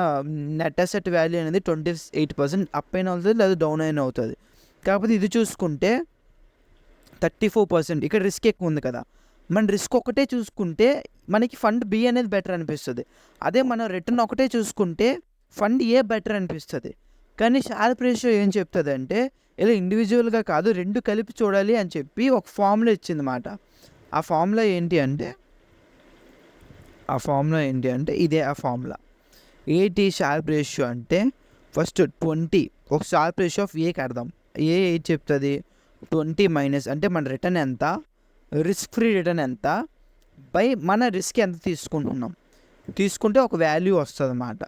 నెట్ అసెట్ వాల్యూ అనేది 28% అప్ అయినా అవుతుంది లేదా డౌన్ అయినా అవుతుంది. కాకపోతే ఇది చూసుకుంటే 34%, ఇక్కడ రిస్క్ ఎక్కువ ఉంది కదా, మన రిస్క్ ఒకటే చూసుకుంటే మనకి ఫండ్ బి అనేది బెటర్ అనిపిస్తుంది. అదే మనం రిటర్న్ ఒకటే చూసుకుంటే ఫండ్ ఏ బెటర్ అనిపిస్తుంది. కానీ షార్ప్ రేషియో ఏం చెప్తుంది అంటే ఇలా ఇండివిజువల్గా కాదు, రెండు కలిపి చూడాలి అని చెప్పి ఒక ఫార్ములా ఇచ్చింది అన్నమాట. ఆ ఫార్ములా ఏంటి అంటే ఇదే ఆ ఫార్ములా. ఏంటి షార్ప్ రేషియో అంటే, ఫస్ట్ 20 ఒక షార్ప్ రేషియో ఆఫ్ ఏ కడదాం. ఏ చెప్తుంది 20 మైనస్ అంటే మన రిటర్న్ ఎంత, రిస్క్ ఫ్రీ రిటర్న్ ఎంత, బై మన రిస్క్ ఎంత తీసుకుంటే ఒక వాల్యూ వస్తుంది అన్నమాట.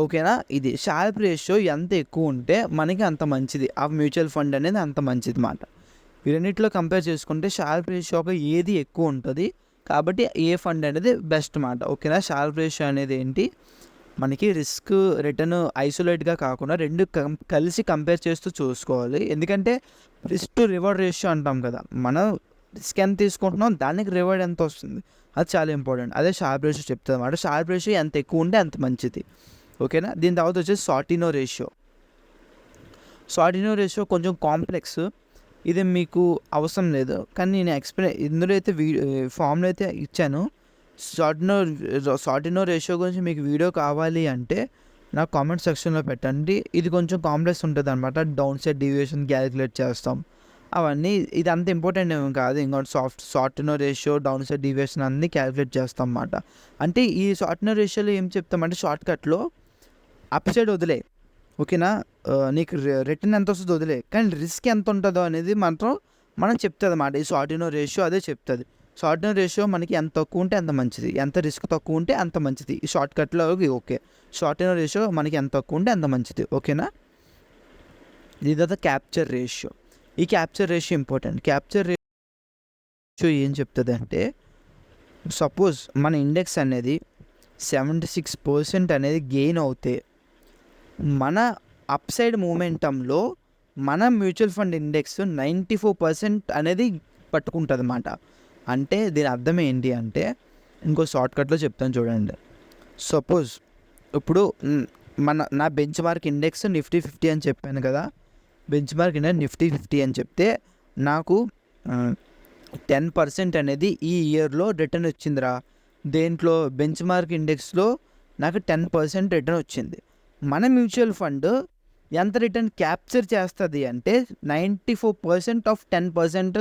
ఓకేనా? ఇది షార్ప్ రేషియో ఎంత ఎక్కువ ఉంటే మనకి అంత మంచిది, ఆ మ్యూచువల్ ఫండ్ అనేది అంత మంచిది అన్నమాట. ఈ రెండింటిలో కంపేర్ చేసుకుంటే షార్ప్ రేషియో ఏది ఎక్కువ ఉంటుంది కాబట్టి ఏ ఫండ్ అనేది బెస్ట్ అన్నమాట. ఓకేనా? షార్ప్ రేషియో అనేది ఏంటి, మనకి రిస్క్ రిటర్న్ ఐసోలేట్గా కాకుండా రెండు కలిసి కంపేర్ చేస్తూ చూసుకోవాలి. ఎందుకంటే రిస్క్ టు రివార్డ్ రేషియో అంటాం కదా, మనం రిస్క్ ఎంత తీసుకుంటున్నాం దానికి రివార్డ్ ఎంత వస్తుంది, అది చాలా ఇంపార్టెంట్. అదే షార్ప్ రేషియో చెప్తుంది అన్నమాట. షార్ప్ రేషియో ఎంత ఎక్కువ ఉంటే అంత మంచిది. ఓకేనా? దీని తర్వాత వచ్చేసి సార్టినో రేషియో కొంచెం కాంప్లెక్స్, ఇది మీకు అవసరం లేదు కానీ నేను ఇందులో అయితే ఫామ్లో అయితే ఇచ్చాను. సార్టినో రేషియో గురించి మీకు వీడియో కావాలి అంటే నాకు కామెంట్ సెక్షన్లో పెట్టండి. ఇది కొంచెం కాంప్లెక్స్ ఉంటుంది అనమాట, డౌన్ సైడ్ డీవియేషన్ క్యాలిక్యులేట్ చేస్తాం అవన్నీ. ఇది అంత ఇంపార్టెంట్ ఏమి కాదు. ఇంకోటి సార్టినో రేషియో, డౌన్ సైడ్ డీవియేషన్ అన్నీ క్యాలిక్యులేట్ చేస్తాం అన్నమాట. అంటే ఈ సార్టినో రేషియోలో ఏం చెప్తామంటే షార్ట్కట్లో అప్ సైడ్ వదిలే, ఓకేనా, నీకు రిటర్న్ ఎంత వస్తుందో వదిలే, కానీ రిస్క్ ఎంత ఉంటుందో అనేది మనం చెప్తుంది అన్నమాట. ఈ సార్టినో రేషియో అదే చెప్తుంది. సార్టినో రేషియో మనకి ఎంత తక్కువ ఉంటే అంత మంచిది, ఎంత రిస్క్ తక్కువ ఉంటే అంత మంచిది. ఈ షార్ట్కట్లో ఓకే, సార్టినో రేషియో మనకి ఎంత తక్కువ ఉంటే అంత మంచిది. ఓకేనా? ఇది తర్వాత క్యాప్చర్ రేషియో. ఈ capture ratio important. Capture ratio ఏం చెప్తుంది అంటే, సపోజ్ మన ఇండెక్స్ అనేది 76% అనేది గెయిన్ అవుతే మన అప్ సైడ్ మూమెంటంలో మన మ్యూచువల్ ఫండ్ ఇండెక్స్ 94% అనేది పట్టుకుంటుంది అన్నమాట. అంటే దీని అర్థం ఏంటి అంటే, ఇంకో షార్ట్కట్లో చెప్తాను చూడండి. సపోజ్ ఇప్పుడు నా బెంచ్ మార్క్ ఇండెక్స్ నిఫ్టీ 50 అని చెప్పాను కదా, బెంచ్ మార్క్ ఇండెక్స్ నిఫ్టీ 50 అని చెప్తే నాకు 10% అనేది ఈ ఇయర్లో రిటర్న్ వచ్చిందిరా. దేంట్లో? బెంచ్ మార్క్ ఇండెక్స్లో నాకు 10% రిటర్న్ వచ్చింది. మన మ్యూచువల్ ఫండ్ ఎంత రిటర్న్ క్యాప్చర్ చేస్తుంది అంటే 94% ఆఫ్ 10%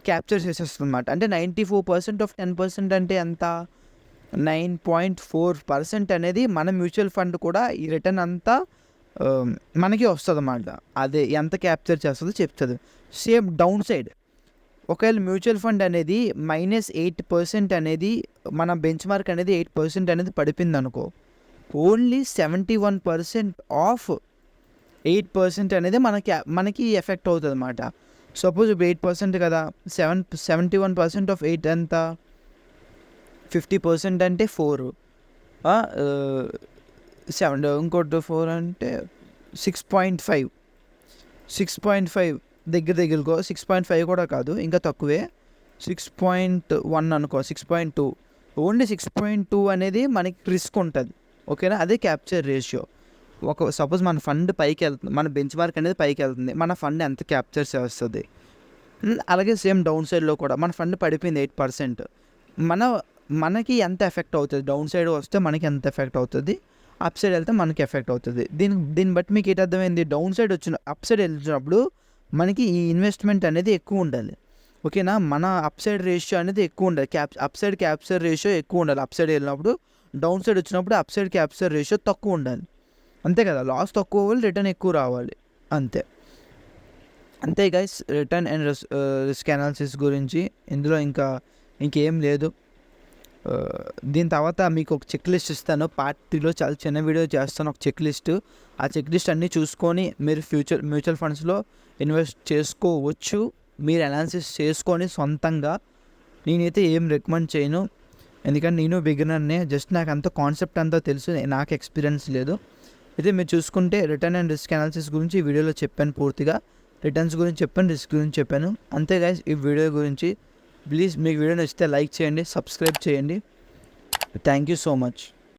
క్యాప్చర్ చేసేస్తుంది అన్నమాట. అంటే 94% ఆఫ్ 10% అంటే ఎంత? 9.4% అనేది మన మ్యూచువల్ ఫండ్ కూడా ఈ రిటర్న్ అంతా మనకి వస్తుందన్నమాట. అదే ఎంత క్యాప్చర్ చేస్తుందో చెప్తుంది. సేమ్ డౌన్ సైడ్ ఒకవేళ మ్యూచువల్ ఫండ్ అనేది -8% అనేది మన బెంచ్ మార్క్ అనేది 8% అనేది పడిపోయింది అనుకో, ఓన్లీ 71% ఆఫ్ 8% అనేది మనకి ఎఫెక్ట్ అవుతుంది అన్నమాట. సపోజ్ ఇప్పుడు 8% కదా, 71% ఆఫ్ 8 ఎంత, 50% అంటే 4, 7 ఇంకోటి 4 అంటే 6.5 దగ్గరకో 6.5 కూడా కాదు, ఇంకా తక్కువే, 6.1 అనుకో, 6.2, ఓన్లీ 6.2 అనేది మనకి రిస్క్ ఉంటుంది. ఓకేనా, అదే క్యాప్చర్ రేషియో. సపోజ్ మన ఫండ్ పైకి వెళ్తుంది, మన బెంచ్ మార్క్ అనేది పైకి వెళ్తుంది, మన ఫండ్ ఎంత క్యాప్చర్ చేస్తుంది. అలాగే సేమ్ డౌన్ సైడ్లో కూడా మన ఫండ్ పడిపోయింది 8%, మనకి ఎంత ఎఫెక్ట్ అవుతుంది, డౌన్ సైడ్ వస్తే మనకి ఎంత ఎఫెక్ట్ అవుతుంది, అప్ సైడ్ వెళ్తే మనకి ఎఫెక్ట్ అవుతుంది. దీన్ని బట్టి మీకు ఏంటి అర్థమైంది, డౌన్ సైడ్ అప్ సైడ్ వెళ్తున్నప్పుడు మనకి ఈ ఇన్వెస్ట్మెంట్ అనేది ఎక్కువ ఉండాలి. ఓకేనా, మన అప్ సైడ్ రేషియో అనేది ఎక్కువ ఉండాలి, అప్ సైడ్ క్యాప్చర్ రేషియో ఎక్కువ ఉండాలి అప్ సైడ్ వెళ్ళినప్పుడు. డౌన్ సైడ్ వచ్చినప్పుడు అప్ సైడ్ క్యాప్చర్ రేషియో తక్కువ ఉండాలి. అంతే కదా, లాస్ తక్కువ అవ్వాలి, రిటర్న్ ఎక్కువ రావాలి, అంతే guys. Return and risk analysis గురించి ఇందులో ఇంకేం లేదు. దీని తర్వాత మీకు ఒక చెక్ లిస్ట్ ఇస్తాను, పార్ట్ 3లో చాలా చిన్న వీడియో చేస్తాను, ఒక చెక్ లిస్ట్. ఆ చెక్ లిస్ట్ అన్నీ చూసుకొని మీరు మ్యూచువల్ ఫండ్స్లో ఇన్వెస్ట్ చేసుకోవచ్చు, మీరు అనాలిసిస్ చేసుకొని సొంతంగా. నేనైతే ఏం రికమెండ్ చేయను, ఎందుకంటే నేను బిగినర్నే, జస్ట్ నాకు అంత కాన్సెప్ట్ అంతా తెలుసు, నాకు ఎక్స్పీరియన్స్ లేదు. అయితే మీరు చూసుకుంటే రిటర్న్ అండ్ రిస్క్ అనాలిసిస్ గురించి ఈ వీడియోలో చెప్పాను, పూర్తిగా రిటర్న్స్ గురించి చెప్పాను, రిస్క్ గురించి చెప్పాను, అంతే గైస్. ఈ వీడియో గురించి ప్లీజ్ మీకు వీడియో నచ్చితే లైక్ చేయండి, సబ్స్క్రైబ్ చేయండి. Thank you so much.